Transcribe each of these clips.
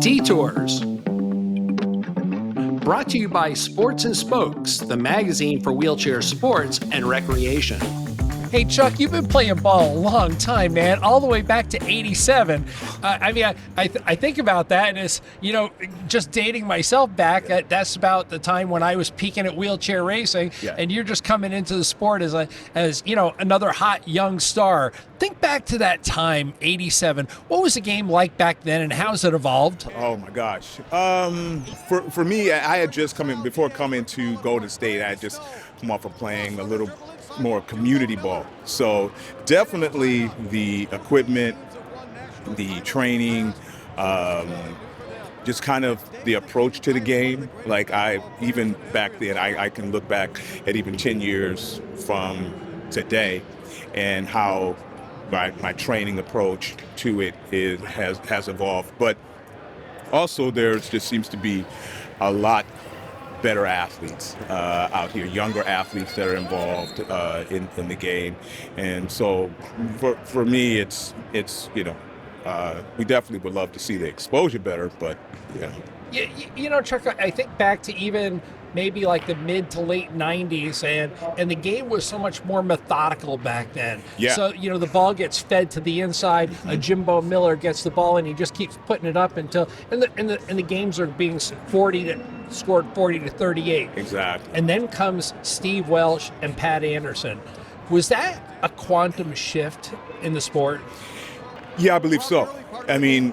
Detours. Brought to you by Sports and Spokes, the magazine for wheelchair sports and recreation. Hey, Chuck, you've been playing ball a long time, man, all the way back to 87. I think about that, and it's, just dating myself back, that's about the time when I was peaking at wheelchair racing, and you're just coming into the sport as another hot young star. Think back to that time, 87. What was the game like back then, and how's it evolved? Oh, my gosh. For me, I had just before coming to Golden State, I had just come off of playing a little more community ball. So definitely the equipment, the training, just kind of the approach to the game. Like even back then, I can look back at even 10 years from today and how my training approach to it has evolved. But also there just seems to be a lot better athletes out here, younger athletes that are involved in the game. And so for me, it's we definitely would love to see the exposure better, but yeah. Chuck, I think back to even maybe like the mid to late 90s, and the game was so much more methodical back then. Yeah. So, the ball gets fed to the inside, Jimbo Miller gets the ball, and he just keeps putting it up until, and the games are being scored 40 to 38. Exactly. And then comes Steve Welsh and Pat Anderson. Was that a quantum shift in the sport? Yeah, I believe so. I mean,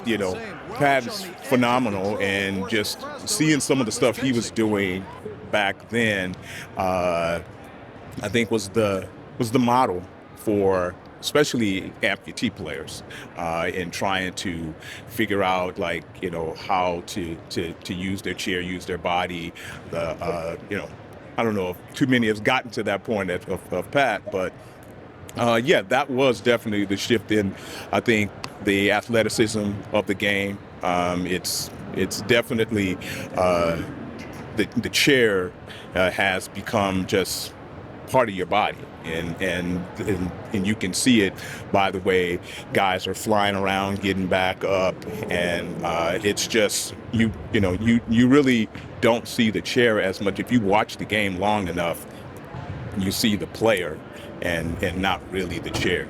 Pat's phenomenal, and just seeing some of the stuff he was doing back then, I think was the model for especially amputee players in trying to figure out how to use their chair, use their body. I don't know if too many have gotten to that point of Pat, but that was definitely the shift in, I think, the athleticism of the game. It's definitely the chair has become just part of your body, and you can see it by the way guys are flying around, getting back up, and it's just you really don't see the chair as much. If you watch the game long enough, you see the player and not really the chair.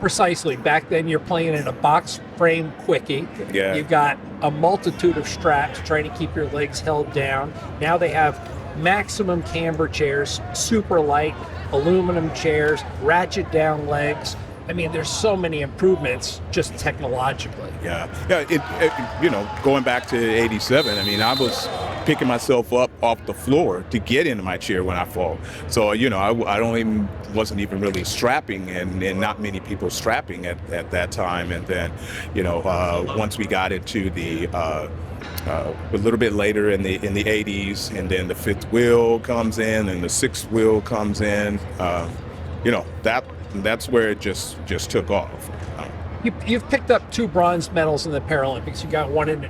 Precisely. Back then, you're playing in a box frame quickie. Yeah. You've got a multitude of straps trying to keep your legs held down. Now they have maximum camber chairs, super light aluminum chairs, ratchet down legs. I mean, there's so many improvements just technologically. Yeah. Going back to 87, I mean, I was picking myself up off the floor to get into my chair when I fall. So, I wasn't even really strapping, and not many people strapping at that time. And then, once we got into the a little bit later in the 80s, and then the fifth wheel comes in and the sixth wheel comes in, that's where it just took off. You've picked up 2 bronze medals in the Paralympics. You got one in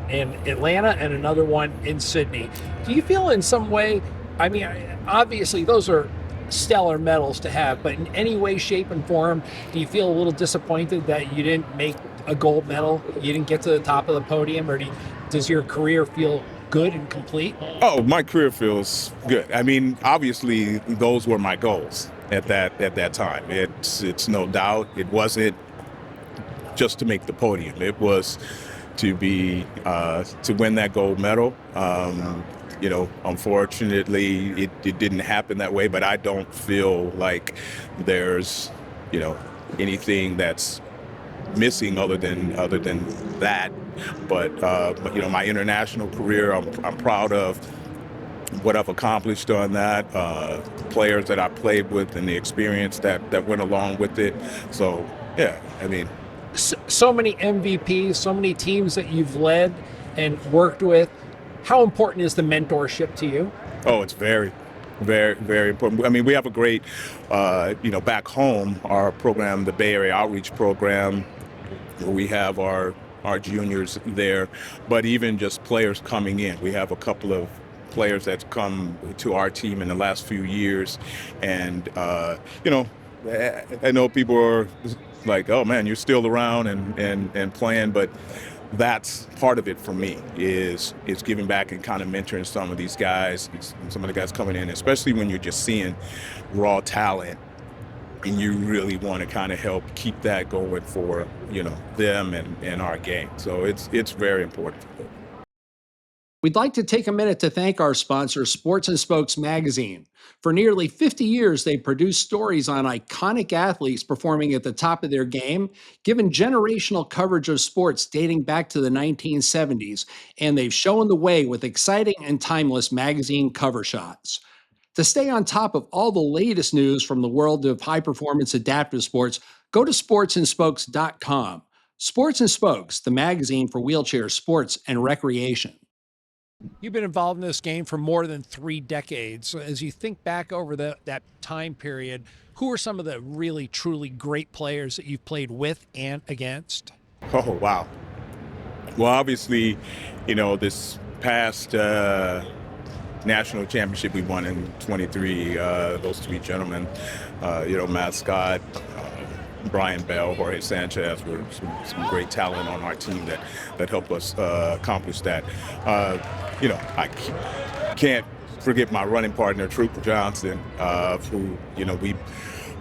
Atlanta and another one in Sydney. Do you feel in some way, I mean, obviously those are stellar medals to have, but in any way, shape, and form, do you feel a little disappointed that you didn't make a gold medal? You didn't get to the top of the podium, or does your career feel good and complete? Oh, my career feels good. I mean, obviously those were my goals at that time. It's no doubt. It wasn't just to make the podium. It was to be to win that gold medal. Unfortunately, it didn't happen that way. But I don't feel like there's anything that's missing other than that. But my international career, I'm proud of what I've accomplished on that, players that I played with, and the experience that went along with it. So, yeah, I mean. So many MVPs, so many teams that you've led and worked with. How important is the mentorship to you? Oh, it's very, very, very important. I mean, we have a great, back home, our program, the Bay Area Outreach Program, we have our juniors there, but even just players coming in. We have a couple of players that's come to our team in the last few years, and I know people are like, oh man, you're still around and playing, but that's part of it for me is giving back and kind of mentoring some of these guys, some of the guys coming in, especially when you're just seeing raw talent and you really want to kind of help keep that going for, them and our game. So it's very important. We'd like to take a minute to thank our sponsor, Sports and Spokes Magazine. For nearly 50 years, they've produced stories on iconic athletes performing at the top of their game, given generational coverage of sports dating back to the 1970s, and they've shown the way with exciting and timeless magazine cover shots. To stay on top of all the latest news from the world of high-performance adaptive sports, go to sportsandspokes.com. Sports and Spokes, the magazine for wheelchair sports and recreation. You've been involved in this game for more than 3 decades. So as you think back over that time period, who are some of the really, truly great players that you've played with and against? Oh, wow. Well, obviously, this past national championship we won in 23, those 3 gentlemen, Matt Scott, Brian Bell, Jorge Sanchez were some great talent on our team that helped us accomplish that. I can't forget my running partner, Trooper Johnson, who, we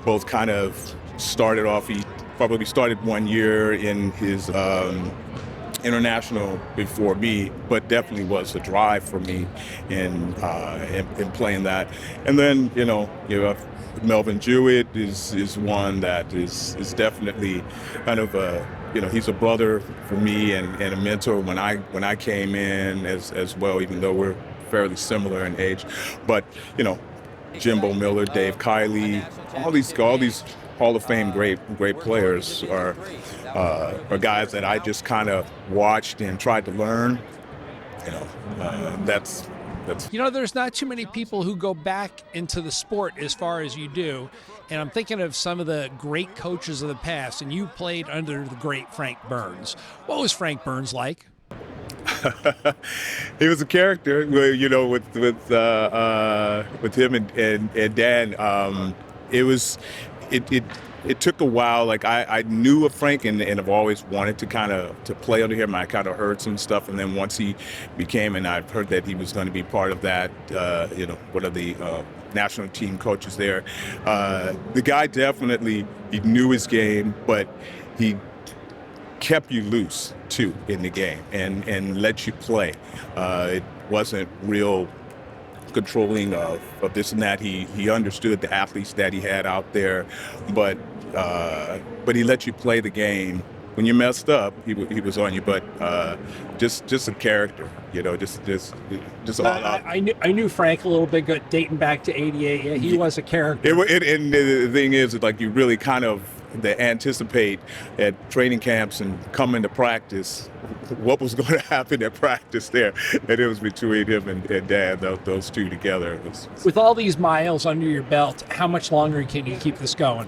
both kind of started off. He probably started 1 year in his international before me, but definitely was a drive for me in playing that. And then, Melvin Jewett is one that is definitely kind of he's a brother for me and a mentor when I came in as well, even though we're fairly similar in age. But, Jimbo Miller, Dave Kiley, all these Hall of Fame great players are guys that I just kind of watched and tried to learn. That's there's not too many people who go back into the sport as far as you do. And I'm thinking of some of the great coaches of the past, and you played under the great Frank Burns. What was Frank Burns like? He was a character, with him and Dan. It took a while. Like I knew of Frank and have always wanted to play under him. I kind of heard some stuff, and then once he became, and I've heard that he was going to be part of that, one of the national team coaches there. The guy definitely, he knew his game, but he kept you loose too in the game and let you play. It wasn't real controlling of this and that. He understood the athletes that he had out there, but he let you play the game. When you messed up, he was on you. But just a character, just all out. I knew Frank a little bit, good, dating back to '88. Yeah, he was a character. And the thing is, like, you really kind of anticipate at training camps and come into practice what was going to happen at practice there. And it was between him and Dan, those two together. With all these miles under your belt, how much longer can you keep this going?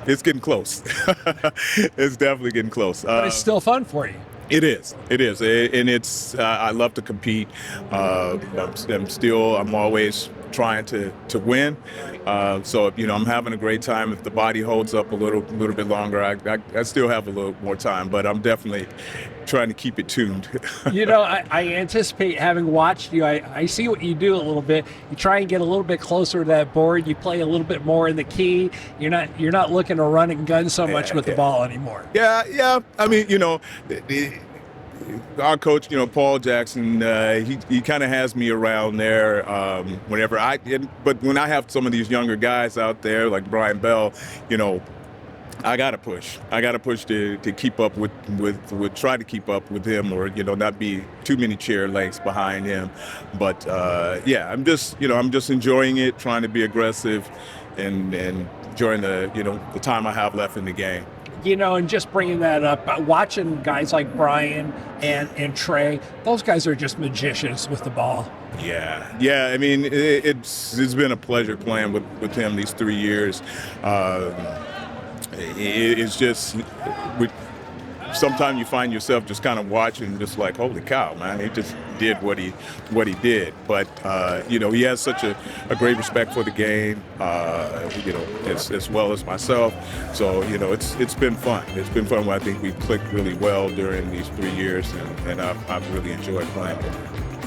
It's getting close. It's definitely getting close. But it's still fun for you. It is, and it's. I love to compete. I'm always trying to win. So I'm having a great time. If the body holds up a little bit longer, I still have a little more time. But I'm definitely trying to keep it tuned. I anticipate, having watched you, I see what you do a little bit. You try and get a little bit closer to that board. You play a little bit more in the key. You're not looking to run and gun so much with the ball anymore. Yeah. I mean, our coach, Paul Jackson, he kind of has me around there whenever but when I have some of these younger guys out there like Brian Bell, I gotta push. To keep up with try to keep up with him, or not be too many chair lengths behind him. But I'm just enjoying it, trying to be aggressive, and enjoying the time I have left in the game. And just bringing that up, watching guys like Brian and Trey, those guys are just magicians with the ball. Yeah. I mean, it's been a pleasure playing with him these 3 years. It's just sometimes you find yourself just kind of watching, just like, holy cow, man, he just did what he did. But you know, he has such a great respect for the game, you know, as well as myself. So you know, it's been fun. It's been fun. I think we clicked really well during these 3 years, and I've really enjoyed playing with him.